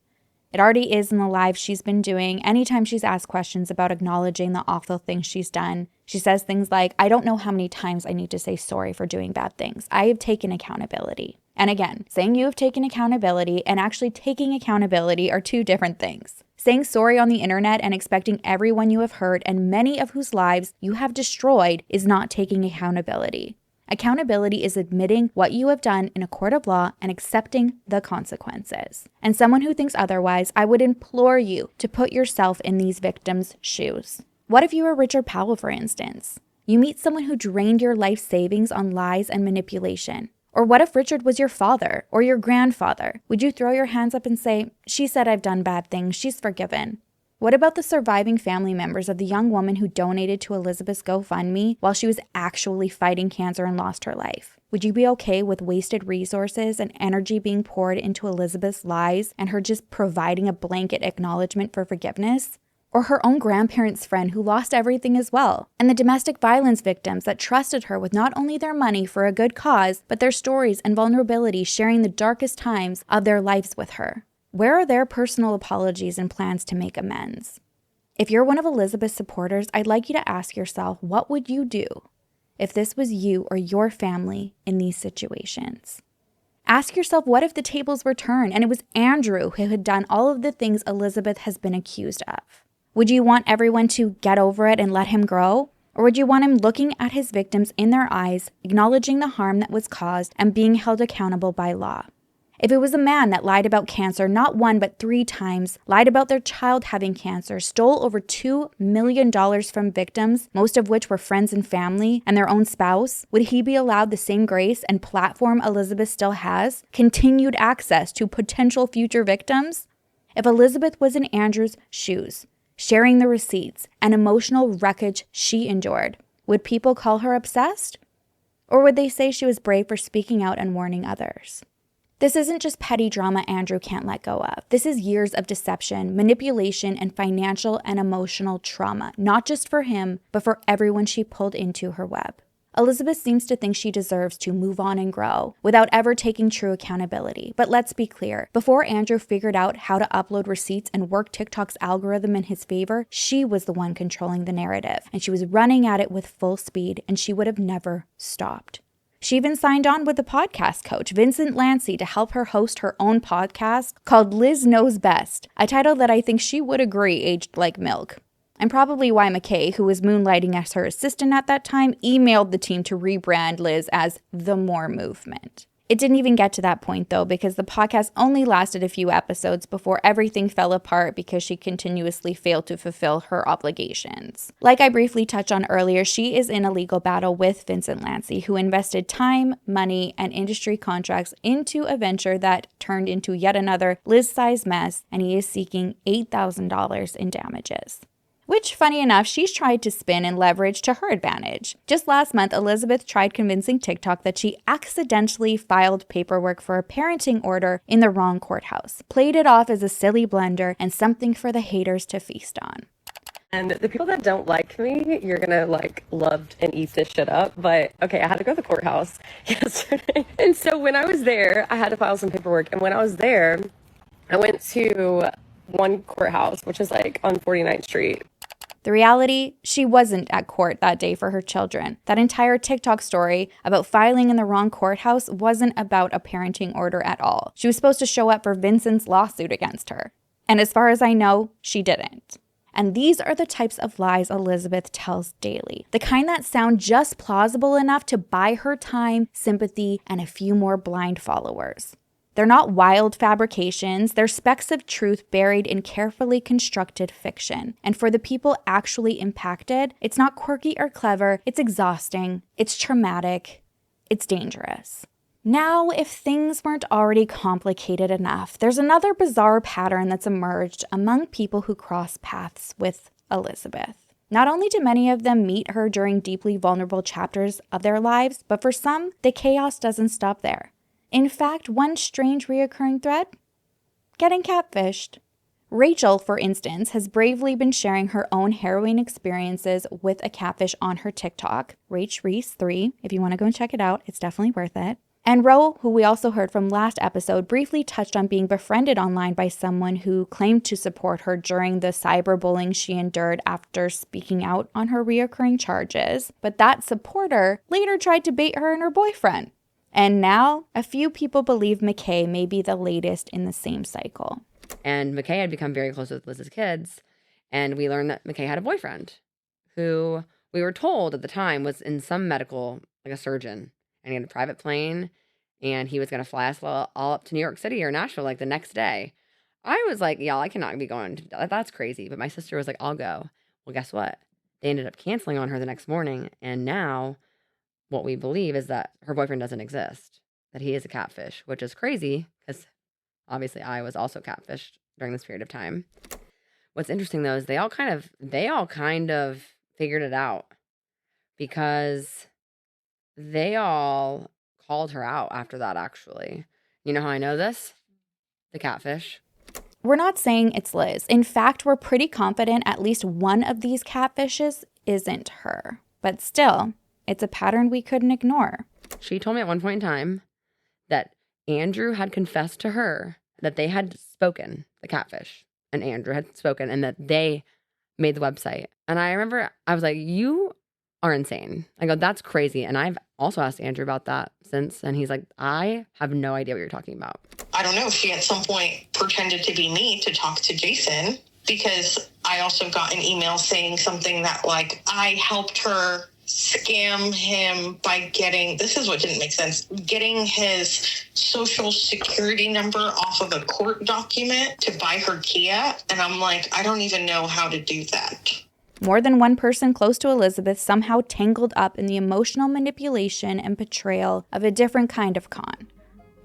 Speaker 1: It already is in the lives she's been doing. Anytime she's asked questions about acknowledging the awful things she's done, she says things like, I don't know how many times I need to say sorry for doing bad things. I have taken accountability. And again, saying you have taken accountability and actually taking accountability are two different things. Saying sorry on the internet and expecting everyone you have hurt and many of whose lives you have destroyed is not taking accountability. Accountability is admitting what you have done in a court of law and accepting the consequences. And someone who thinks otherwise, I would implore you to put yourself in these victims' shoes. What if you were Richard Powell, for instance? You meet someone who drained your life savings on lies and manipulation. Or what if Richard was your father or your grandfather? Would you throw your hands up and say, she said I've done bad things, she's forgiven? What about the surviving family members of the young woman who donated to Elizabeth's GoFundMe while she was actually fighting cancer and lost her life? Would you be okay with wasted resources and energy being poured into Elizabeth's lies and her just providing a blanket acknowledgement for forgiveness? Or her own grandparents' friend who lost everything as well, and the domestic violence victims that trusted her with not only their money for a good cause, but their stories and vulnerability, sharing the darkest times of their lives with her. Where are their personal apologies and plans to make amends? If you're one of Elizabeth's supporters, I'd like you to ask yourself, what would you do if this was you or your family in these situations? Ask yourself, what if the tables were turned and it was Andrew who had done all of the things Elizabeth has been accused of? Would you want everyone to get over it and let him grow? Or would you want him looking at his victims in their eyes, acknowledging the harm that was caused, and being held accountable by law? If it was a man that lied about cancer not 1 but 3 times, lied about their child having cancer, stole over $2 million from victims, most of which were friends and family, and their own spouse, would he be allowed the same grace and platform Elizabeth still has? Continued access to potential future victims? If Elizabeth was in Andrew's shoes, sharing the receipts and emotional wreckage she endured, would people call her obsessed? Or would they say she was brave for speaking out and warning others? This isn't just petty drama Andrew can't let go of. This is years of deception, manipulation, and financial and emotional trauma, not just for him, but for everyone she pulled into her web. Elizabeth seems to think she deserves to move on and grow without ever taking true accountability. But let's be clear, before Andrew figured out how to upload receipts and work TikTok's algorithm in his favor, she was the one controlling the narrative, and she was running at it with full speed, and she would have never stopped. She even signed on with a podcast coach, Vincent Lancey, to help her host her own podcast called Liz Knows Best, a title that I think she would agree aged like milk. And probably why McKay, who was moonlighting as her assistant at that time, emailed the team to rebrand Liz as The More Movement. It didn't even get to that point, though, because the podcast only lasted a few episodes before everything fell apart because she continuously failed to fulfill her obligations. Like I briefly touched on earlier, she is in a legal battle with Vincent Lancey, who invested time, money, and industry contracts into a venture that turned into yet another Liz-sized mess, and he is seeking $8,000 in damages. Which, funny enough, she's tried to spin and leverage to her advantage. Just last month, Elizabeth tried convincing TikTok that she accidentally filed paperwork for a parenting order in the wrong courthouse, played it off as a silly blunder and something for the haters to feast on.
Speaker 13: And the people that don't like me, you're gonna love and eat this shit up. But okay, I had to go to the courthouse yesterday. And so when I was there, I had to file some paperwork. And when I was there, I went to one courthouse, which is on 49th Street.
Speaker 1: The reality, she wasn't at court that day for her children. That entire TikTok story about filing in the wrong courthouse wasn't about a parenting order at all. She was supposed to show up for Vincent's lawsuit against her. And as far as I know, she didn't. And these are the types of lies Elizabeth tells daily. The kind that sound just plausible enough to buy her time, sympathy, and a few more blind followers. They're not wild fabrications, they're specks of truth buried in carefully constructed fiction. And for the people actually impacted, it's not quirky or clever, it's exhausting, it's traumatic, it's dangerous. Now, if things weren't already complicated enough, there's another bizarre pattern that's emerged among people who cross paths with Elizabeth. Not only do many of them meet her during deeply vulnerable chapters of their lives, but for some, the chaos doesn't stop there. In fact, one strange reoccurring thread? Getting catfished. Rachel, for instance, has bravely been sharing her own harrowing experiences with a catfish on her TikTok, RachReese3. If you want to go and check it out, it's definitely worth it. And Ro, who we also heard from last episode, briefly touched on being befriended online by someone who claimed to support her during the cyberbullying she endured after speaking out on her reoccurring charges. But that supporter later tried to bait her and her boyfriend. And now, a few people believe McKay may be the latest in the same cycle.
Speaker 9: And McKay had become very close with Liz's kids, and we learned that McKay had a boyfriend who we were told at the time was in some medical, a surgeon, and he had a private plane, and he was going to fly us all up to New York City or Nashville the next day. I was like, y'all, I cannot be going. That's crazy. But my sister was like, I'll go. Well, guess what? They ended up canceling on her the next morning, and now what we believe is that her boyfriend doesn't exist, that he is a catfish, which is crazy because obviously I was also catfished during this period of time. What's interesting though is they all kind of figured it out because they all called her out after that, actually. You know how I know this? The catfish.
Speaker 1: We're not saying it's Liz. In fact, we're pretty confident at least one of these catfishes isn't her. But still, it's a pattern we couldn't ignore.
Speaker 9: She told me at one point in time that Andrew had confessed to her that they had spoken, the catfish, and Andrew had spoken, and that they made the website. And I remember I was like, you are insane. I go, that's crazy. And I've also asked Andrew about that since, and he's like, I have no idea what you're talking about.
Speaker 8: I don't know if she at some point pretended to be me to talk to Jason, because I also got an email saying something that I helped her scam him by getting, this is what didn't make sense, getting his social security number off of a court document to buy her Kia. And I'm like, I don't even know how to do that.
Speaker 1: More than one person close to Elizabeth somehow tangled up in the emotional manipulation and betrayal of a different kind of con,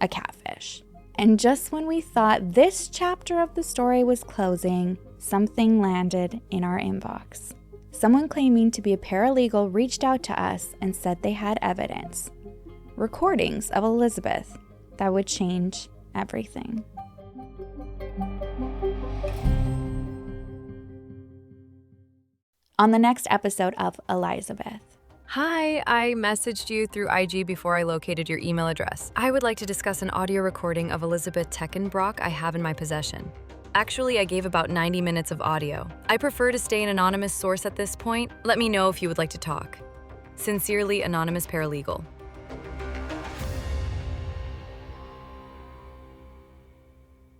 Speaker 1: a catfish. And just when we thought this chapter of the story was closing, something landed in our inbox. Someone claiming to be a paralegal reached out to us and said they had evidence. Recordings of Elizabeth that would change everything. On the next episode of e-LIES-abeth.
Speaker 14: Hi, I messaged you through IG before I located your email address. I would like to discuss an audio recording of Elizabeth Teckenbrock I have in my possession. Actually, I gave about 90 minutes of audio. I prefer to stay an anonymous source at this point. Let me know if you would like to talk. Sincerely, Anonymous Paralegal.